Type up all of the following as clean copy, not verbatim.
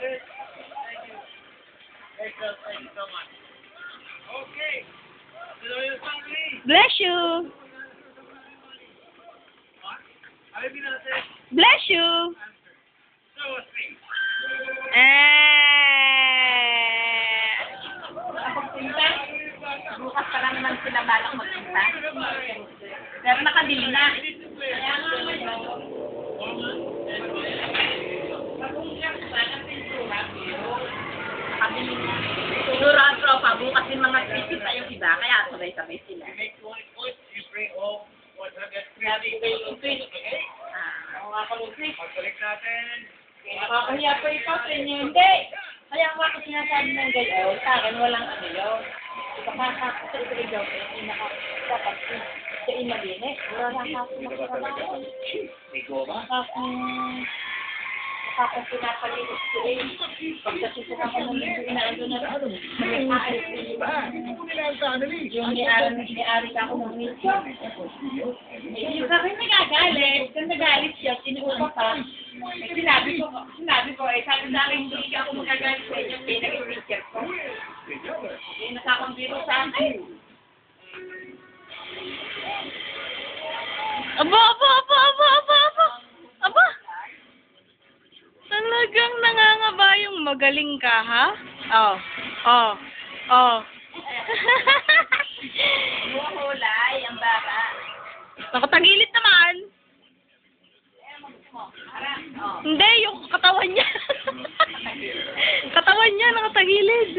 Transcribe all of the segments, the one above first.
Thank you so much. Okay. Bless you. Bless you. Bukas pa lang naman sila balak magpunta. Pero nakabili na. Nakabili na. Siguro ang tropa, bukas yung mga krisis na yung iba, kaya sabay-sabay sila. Sabi ko yung Chris. Oo nga kami Chris. Nakakahiya pa ito sa inyo. Hindi. Kaya nga ako sinasabi ng gayon, sa akin walang ano yun. Nakakasal daw ko yung pinaka-dapat sa imalinis. Wala nakakasal. Nakakasinapalit sila yung pagkasusun ako ng linggo inaano na yung may-ari ka ako ng linggo. Yung kami nagagalit, kung nagalit siya, sinuusap pa. Sinabi ko, sabi sa akin, hindi ako magagalit sa inyo, pinag-teacher ko. Nakakambiro sa akin. Aba. Talagang nangangaba yung magaling ka, ha? Oh. Bukulay, ang baba. Nakatagilid naman. Hindi, yung katawan niya. Katawan niya nakatagilid.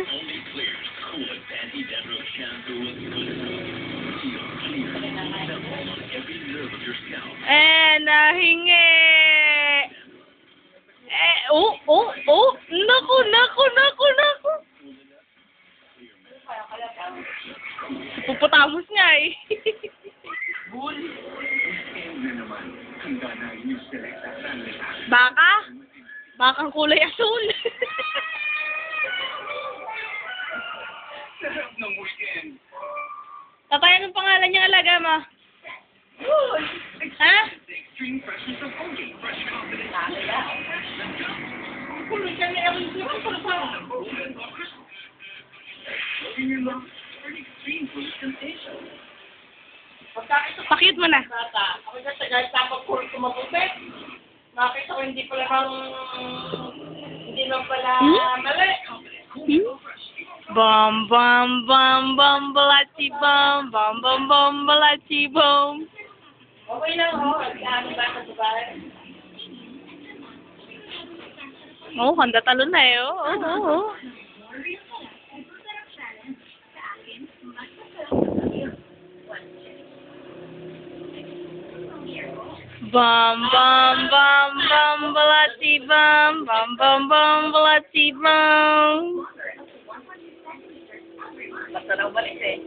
Nahingi. Naku. Puputamos niya eh. Bakang kulay asul. Tatay, anong pangalan niyang alaga mo? Ha? Pakit mo na. Ako na tagal tapos ko kumabubet. Nakita ko hindi pala hindi lang pala mali. Bum balati bum balati bum. Okay lang ho. Ano ba sa bahay? Kanda talon na eh. Oo. Bum balati bum balati bum. Basta na umalis eh.